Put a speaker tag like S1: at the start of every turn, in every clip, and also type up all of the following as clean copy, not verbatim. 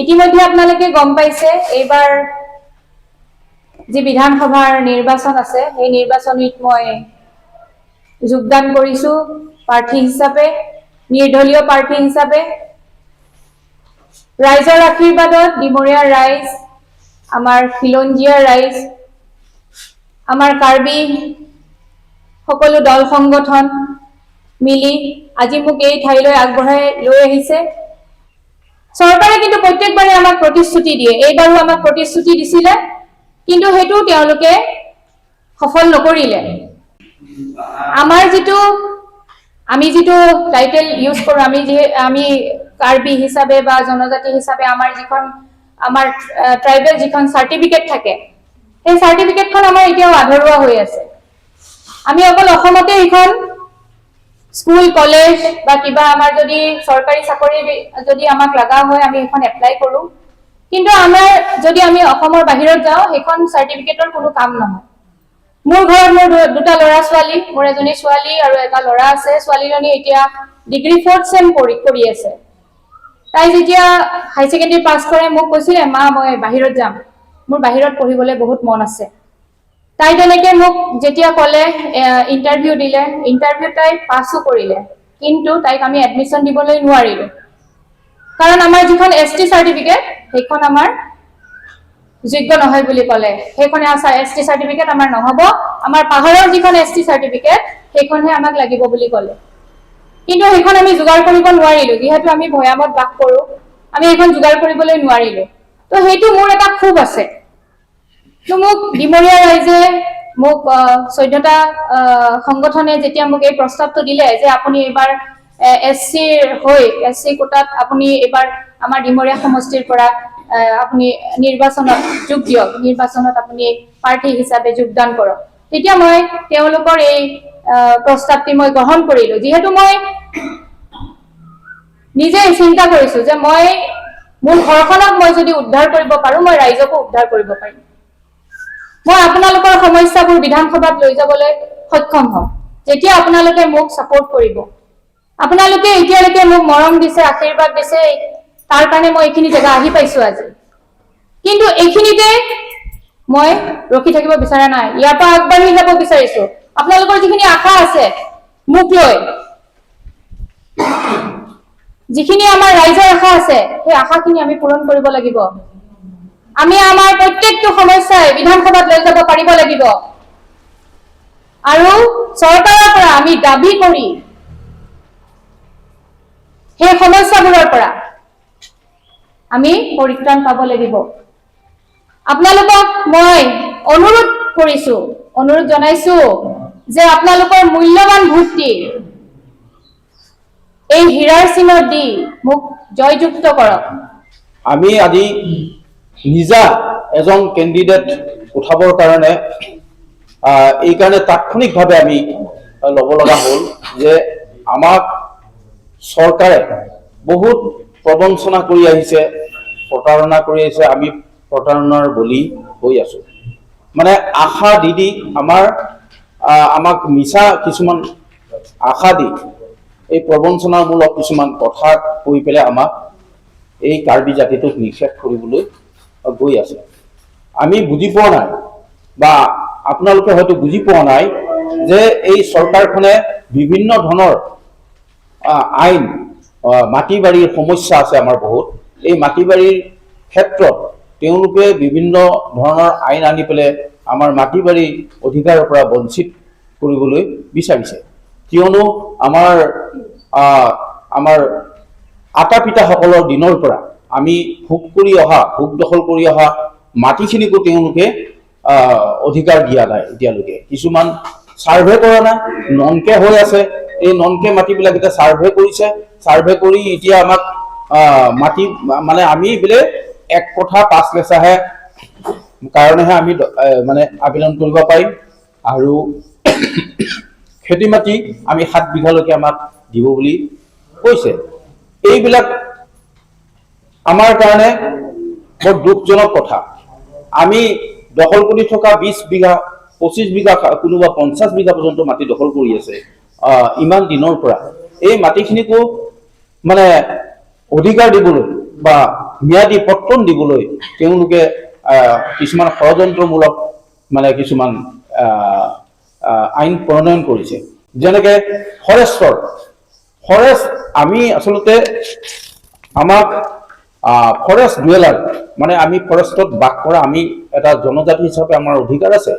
S1: ইতিমধ্যে আপোনালোকে গম পাইছে এইবাৰ যে বিধানসভাৰ নিৰ্বাচন আছে এই নিৰ্বাচনত মই যোগদান কৰিছো প্ৰাৰ্থী হিচাপে নিৰ্দলীয় প্ৰাৰ্থী হিচাপে ৰাইজৰ আশীৰ্বাদত ডিমৰীয়া ৰাইজ আমাৰ খিলঞ্জীয়া ৰাইজ আমাৰ কাৰ্বি সকলো দল সংগঠন মিলি আজি মোক এই ঠাইলৈ আগবঢ়াই লৈ আহিছে চৰকাৰে কিন্তু প্ৰত্যেকবাৰে আমাক প্ৰতিশ্ৰুতি দিয়ে এইবাৰো আমাক প্ৰতিশ্ৰুতি দিছিলে কিন্তু হেতু তেওঁলোকে সফল নকৰিলে আমাৰ যেটো আমি যেটো টাইটেল ইউজ কৰো আমি কাৰ্বি হিচাপে বা জনজাতি হিচাপে আমাৰ যিখন আমাৰ ট্ৰাইবেল যিখন সাৰ্টিফিকেট থাকে এই সাৰ্টিফিকেটখন আমাৰ এতিয়াও আধৰুৱা হৈ আছে আমি অকল অসমতে এখন স্কুল কলেজ বা কিবা আমাৰ যদি সৰকাৰি চাকৰি যদি আমাক লাগা হয় আমি এখন এপ্লাই কৰো কিন্তু আমাৰ যদি আমি অসমৰ বাহিৰত যাও এখন সাৰ্টিফিকেটৰ কোনো কাম নহয় মোৰ ঘৰত মোৰ দুটা লৰা ছোৱালী মোৰ এজনী ছোৱালী আৰু এটা লৰা আছে ছোৱালীজনী এতিয়া ডিগ্ৰী 4th চেম কৰি আছে তাই যেতিয়া হাই সেকেন্ডাৰী পাস কৰে মোক কৈছিলে মা মই বাহিৰত যাম মোৰ বাহিৰত পঢ়িবলৈ বহুত মন আছে তাই তেনেকে মোক যেতিয়া কলে ইন্টাৰভিউ দিলে ইন্টাৰভিউ তাই পাসও কৰিলে কিন্তু তাইক আমি এডমিশন দিবলৈ নোৱাৰিলো কাৰণ আমাৰ যিখন এসটি সাৰ্টিফিকেট সেইখন আমাৰ যোগ্য নহয় বুলি কলে সেইখনে এসটি সাৰ্টিফিকেট আমাৰ নহব আমাৰ পাহাৰৰ যিখন এসটি সাৰ্টিফিকেট সেইখনহে আমাক লাগিব বুলি কলে কিন্তু সেইখন আমি যোগাৰ কৰিব নোৱাৰিলো যেহেতু আমি ভয়ামত বাস কৰো আমি এইখন যোগাৰ কৰিবলৈ নোৱাৰিলো তো হেতু মোৰ এটা খুব আছে তো মোক ডিমৰীয়া ৰাইজে মোক 14টা সংগঠনে যেতিয়া মোক এই প্ৰস্তাৱটো দিলে যে আপুনি এবাৰ এসসি কোটাত আপুনি এবাৰ আমাৰ ডিমৰীয়া সমষ্টিৰ পৰা আপুনি নিৰ্বাচনত যোগ দিয়ক নিৰ্বাচনত আপুনি প্ৰাৰ্থী হিচাপে যোগদান কৰক তেতিয়া মই তেওঁলোকৰ এই প্ৰস্তাৱটি মই গ্ৰহণ কৰিলো যেহেতু মই নিজে চিন্তা কৰিছো যে মই মোৰ ঘৰখনক মই যদি উদ্ধাৰ কৰিব পাৰো মই ৰাইজকো উদ্ধাৰ কৰিব পাৰিম মই আপোনালোকৰ সমস্যাবোৰ বিধানসভাত লৈ যাবলৈ সক্ষম হম যেতিয়া আপোনালোকে মোক সাপোৰ্ট কৰিব আপোনালোকে এতিয়ালৈকে মোক মৰম দিছে আশীৰ্বাদ দিছে তাৰ কাৰণে মই এইখিনি জায়গা আহি পাইছো আজি কিন্তু এইখিনিতে মই ৰখি থাকিব বিচৰা নাই ইয়াৰ পৰা আগবাঢ়ি যাব বিচাৰিছো আপোনালোকৰ যিখিনি আশা আছে মোক লৈ যিখিনি আমাৰ ৰাইজৰ আশা আছে সেই আশাখিনি আমি পূৰণ কৰিব লাগিব আমি আমাৰ প্ৰত্যেকটো সমস্যাই বিধানসভাত লৈ যাব পাৰিব লাগিব আৰু চৰকাৰৰ পৰা আমি দাবী কৰি সেই সমস্যাবোৰৰ পৰা আমি পৰিত্ৰাণ পাব লাগিব আপোনালোকক মই অনুৰোধ জনাইছো যে আপোনালোকৰ মূল্যৱান ভোটটি এই হীৰাৰ চিনত দি মোক জয়যুক্ত কৰক
S2: আমি আজি নিজা এজন কেণ্ডিডেট উঠাবৰ কাৰণে এই কাৰণে তাৎক্ষণিকভাৱে আমি ল'ব লগা হ'ল যে আমাক চৰকাৰে বহুত প্ৰবঞ্চনা কৰি আহিছে প্ৰতাৰণা কৰি আহিছে আমি প্ৰতাৰণাৰ বলি হৈ আছো মানে আশা দি আমাক মিছা কিছুমান আশা দি এই প্ৰবঞ্চনামূলক কিছুমান কথা কৈ পেলাই আমাক এই কাৰ্বি জাতিটোক নিষেধ কৰিবলৈ গৈ আছে আমি বুজি পোৱা নাই বা আপোনালোকে হয়তো বুজি পোৱা নাই যে এই চৰকাৰখনে বিভিন্ন ধৰণৰ আইন মাটি বাৰীৰ সমস্যা আছে আমাৰ বহুত এই মাটি বাৰীৰ ক্ষেত্ৰত তেওঁলোকে বিভিন্ন ধৰণৰ আইন আনি পেলাই আমাৰ মাটি বাৰী অধিকাৰৰ পৰা বঞ্চিত কৰিবলৈ বিচাৰিছে কিয়নো আমাৰ আটা পিতাসকলৰ দিনৰ পৰা আমি ভোগ দখল কৰি অহা মাটিখিনিকো তেওঁলোকে অধিকাৰ দিয়া নাই এতিয়ালৈকে কিছুমান সাৰ্ভে কৰা নাই ননকে হৈ আছে এই ননকে মাটিবিলাক এতিয়া সাৰ্ভে কৰিছে সাৰ্ভে কৰি এতিয়া আমাক মাটি মানে আমি বোলে এক কথা 5 লেচাহে কাৰণেহে আমি মানে আবেদন কৰিব পাৰিম আৰু খেতি মাটি আমি 7 বিঘালৈকে আমাক দিব বুলি কৈছে এইবিলাক আমাৰ কাৰণে বৰ দুখজনক কথা আমি দখল কৰি থকা 20 বিঘা 25 বিঘা কোনোবা 50 বিঘা পৰ্যন্ত মাটি দখল কৰি আছে ইমান দিনৰ পৰা। এই মাটিখিনিকো মানে অধিকাৰ দিবলৈ বা ম্যাদী পট্টন দিবলৈ তেওঁলোকে কিছুমান ষড়যন্ত্ৰমূলক মানে কিছুমান আইন প্ৰণয়ন কৰিছে। যেনেকে ফৰেষ্ট আমি আচলতে আমাক ফৰেষ্ট ডুৱেলাৰ মানে আমি ফৰেষ্টত বাস কৰা আমি এটা জনজাতি হিচাপে আমাৰ অধিকাৰ আছে।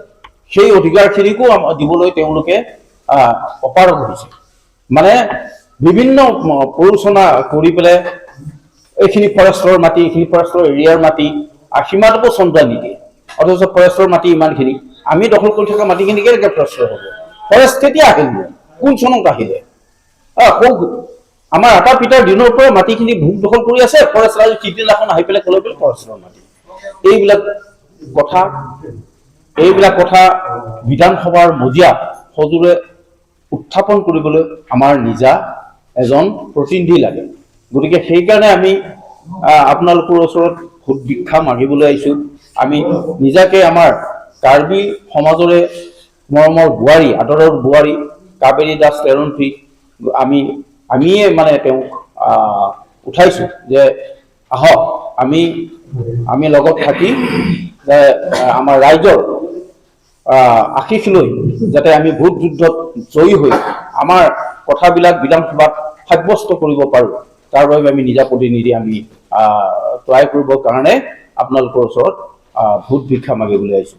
S2: সেই অধিকাৰখিনিকো দিবলৈ তেওঁলোকে অপাৰগ হৈছে। মানে বিভিন্ন প্ৰৰোচনা কৰি পেলাই এইখিনি ফৰেষ্টৰ মাটি, এইখিনি ফৰেষ্টৰ এৰিয়াৰ মাটি সীমাটোকো চমুৱাই নিদিয়ে। অথচ ফৰেষ্টৰ মাটি ইমানখিনি, আমি দখল কৰি থকা মাটিখিনি কেনেকৈ ফৰেষ্টৰ হ'ব? ফৰেষ্ট কেতিয়া আহিলে? কোন চনত আহিলে? আমাৰ আটা পিতাৰ দিনৰ পৰা মাটিখিনি ভোগ দখল কৰি আছে, ফৰেষ্ট ৰাইজ সিদিনাখন আহি পেলাই ক'লে বোলে ফৰেষ্টৰ মাটি। এইবিলাক কথা বিধানসভাৰ মজিয়াত সজোৰে উত্থাপন কৰিবলৈ আমাৰ নিজা এজন প্ৰতিনিধি লাগে। গতিকে সেইকাৰণে আমি আপোনালোকৰ ওচৰত ভোট ভিক্ষা মাগিবলৈ আহিছো। আমি নিজাকে আমাৰ কাৰ্বি সমাজৰে মৰমৰ বোৱাৰী, আদৰৰ বোৱাৰী কাবেৰী দাস তেৰণফি আমিয়ে মানে তেওঁক উঠাইছো যে আহক আমি লগত থাকি আমাৰ ৰাইজৰ আশীষ লৈ যাতে আমি ভোট যুদ্ধত জয়ী হৈ আমাৰ কথাবিলাক বিধানসভাত সাব্যস্ত কৰিব পাৰো, তাৰ বাবে আমি নিজা প্ৰতিনিধি আমি তৈয়াৰ কৰিবৰ কাৰণে আপোনালোকৰ ওচৰত ভোট ভিক্ষা মাগিবলৈ আহিছো।